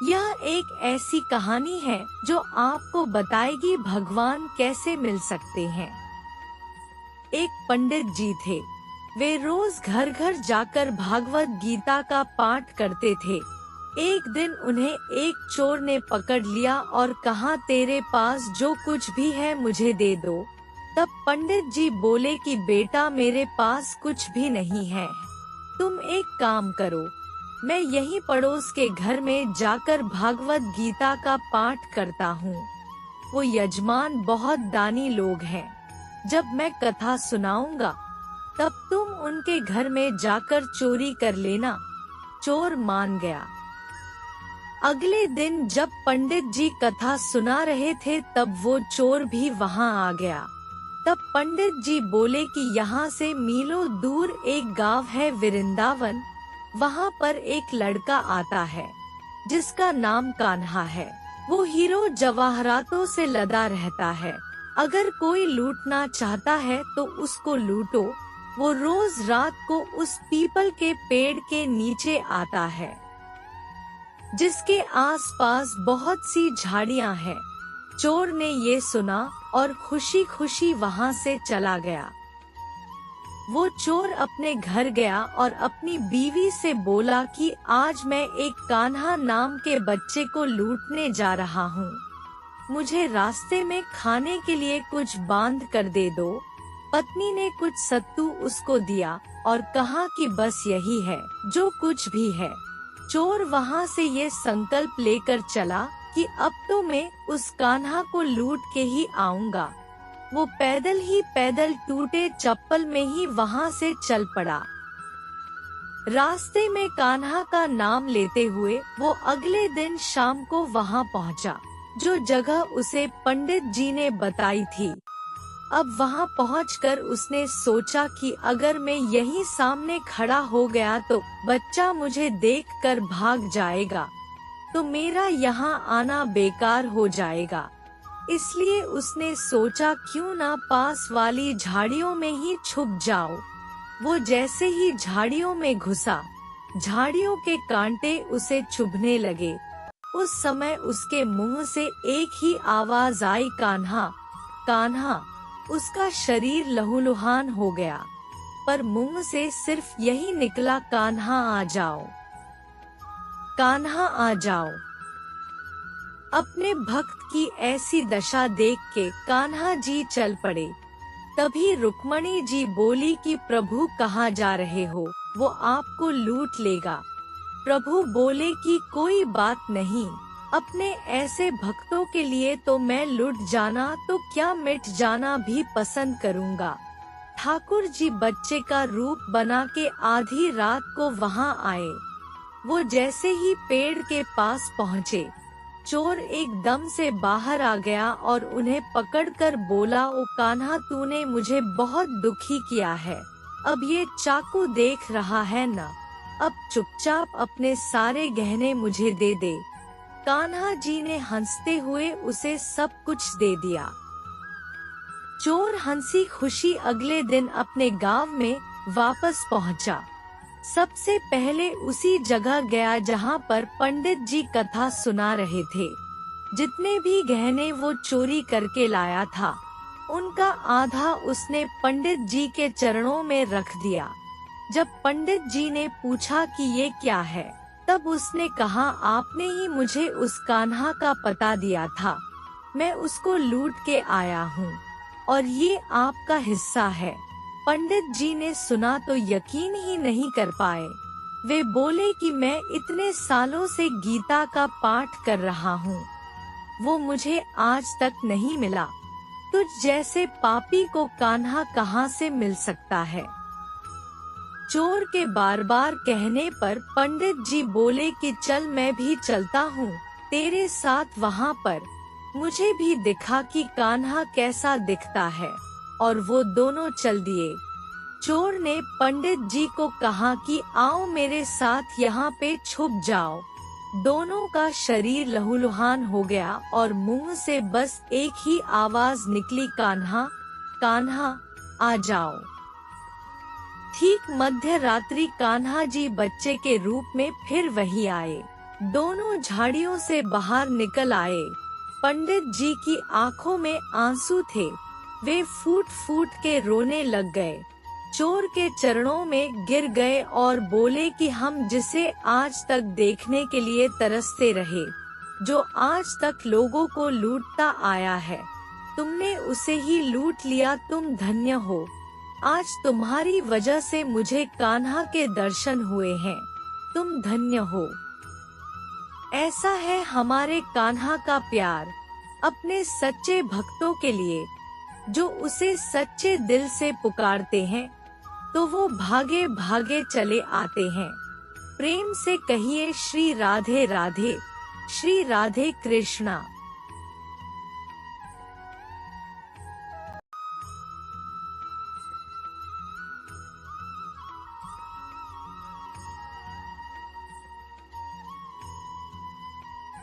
यह एक ऐसी कहानी है जो आपको बताएगी भगवान कैसे मिल सकते हैं। एक पंडित जी थे। वे रोज घर घर जाकर भागवत गीता का पाठ करते थे। एक दिन उन्हें एक चोर ने पकड़ लिया और कहा, तेरे पास जो कुछ भी है मुझे दे दो। तब पंडित जी बोले कि बेटा, मेरे पास कुछ भी नहीं है। तुम एक काम करो, मैं यहीं पड़ोस के घर में जाकर भागवत गीता का पाठ करता हूँ। वो यजमान बहुत दानी लोग हैं। जब मैं कथा सुनाऊंगा तब तुम उनके घर में जाकर चोरी कर लेना। चोर मान गया। अगले दिन जब पंडित जी कथा सुना रहे थे तब वो चोर भी वहाँ आ गया। तब पंडित जी बोले कि यहाँ से मीलों दूर एक गांव है वृंदावन। वहाँ पर एक लड़का आता है जिसका नाम कान्हा है। वो हीरो जवाहरातों से लदा रहता है। अगर कोई लूटना चाहता है तो उसको लूटो। वो रोज रात को उस पीपल के पेड़ के नीचे आता है जिसके आसपास बहुत सी झाड़ियां हैं। चोर ने ये सुना और खुशी खुशी वहां से चला गया। वो चोर अपने घर गया और अपनी बीवी से बोला कि आज मैं एक कान्हा नाम के बच्चे को लूटने जा रहा हूँ। मुझे रास्ते में खाने के लिए कुछ बांध कर दे दो। पत्नी ने कुछ सत्तू उसको दिया और कहा कि बस यही है जो कुछ भी है। चोर वहाँ से ये संकल्प लेकर चला कि अब तो मैं उस कान्हा को लूट के ही आऊंगा। वो पैदल टूटे चप्पल में ही वहाँ से चल पड़ा। रास्ते में कान्हा का नाम लेते हुए वो अगले दिन शाम को वहाँ पहुँचा जो जगह उसे पंडित जी ने बताई थी। अब वहाँ पहुंचकर उसने सोचा कि अगर मैं यहीं सामने खड़ा हो गया तो बच्चा मुझे देखकर भाग जाएगा, तो मेरा यहाँ आना बेकार हो जाएगा। इसलिए उसने सोचा क्यों ना पास वाली झाड़ियों में ही छुप जाओ। वो जैसे ही झाड़ियों में घुसा, झाड़ियों के कांटे उसे चुभने लगे। उस समय उसके मुंह से एक ही आवाज आई, कान्हा कान्हा। उसका शरीर लहूलुहान हो गया, पर मुंह से सिर्फ यही निकला, कान्हा आ जाओ, कान्हा आ जाओ। अपने भक्त की ऐसी दशा देख के कान्हा जी चल पड़े। तभी रुक्मणी जी बोली कि प्रभु कहाँ जा रहे हो, वो आपको लूट लेगा। प्रभु बोले कि कोई बात नहीं, अपने ऐसे भक्तों के लिए तो मैं लुट जाना तो क्या मिट जाना भी पसंद करूँगा। ठाकुर जी बच्चे का रूप बना के आधी रात को वहाँ आए। वो जैसे ही पेड़ के पास पहुँचे, चोर एकदम से बाहर आ गया और उन्हें पकड़कर बोला, ओ कान्हा, तूने मुझे बहुत दुखी किया है। अब ये चाकू देख रहा है न, अब चुपचाप अपने सारे गहने मुझे दे दे। कान्हा जी ने हंसते हुए उसे सब कुछ दे दिया। चोर हंसी खुशी अगले दिन अपने गांव में वापस पहुंचा। सबसे पहले उसी जगह गया जहां पर पंडित जी कथा सुना रहे थे। जितने भी गहने वो चोरी करके लाया था, उनका आधा उसने पंडित जी के चरणों में रख दिया। जब पंडित जी ने पूछा कि ये क्या है, तब उसने कहा, आपने ही मुझे उस कान्हा का पता दिया था, मैं उसको लूट के आया हूँ और ये आपका हिस्सा है। पंडित जी ने सुना तो यकीन ही नहीं कर पाए। वे बोले कि मैं इतने सालों से गीता का पाठ कर रहा हूँ, वो मुझे आज तक नहीं मिला। तुझ जैसे पापी को कान्हा कहाँ से मिल सकता है। चोर के बार बार कहने पर पंडित जी बोले कि चल, मैं भी चलता हूँ तेरे साथ वहाँ पर। मुझे भी दिखा कि कान्हा कैसा दिखता है, और वो दोनों चल दिए। चोर ने पंडित जी को कहा कि आओ मेरे साथ यहाँ पे छुप जाओ। दोनों का शरीर लहूलुहान हो गया और मुंह से बस एक ही आवाज निकली, कान्हा कान्हा आ जाओ। ठीक मध्य रात्रि कान्हा जी बच्चे के रूप में फिर वही आए। दोनों झाड़ियों से बाहर निकल आए। पंडित जी की आंखों में आंसू थे। वे फूट फूट के रोने लग गए। चोर के चरणों में गिर गए और बोले कि हम जिसे आज तक देखने के लिए तरसते रहे, जो आज तक लोगों को लूटता आया है, तुमने उसे ही लूट लिया। तुम धन्य हो। आज तुम्हारी वजह से मुझे कान्हा के दर्शन हुए हैं। तुम धन्य हो। ऐसा है हमारे कान्हा का प्यार अपने सच्चे भक्तों के लिए, जो उसे सच्चे दिल से पुकारते हैं तो वो भागे भागे चले आते हैं। प्रेम से कहिए श्री राधे राधे, श्री राधे कृष्णा।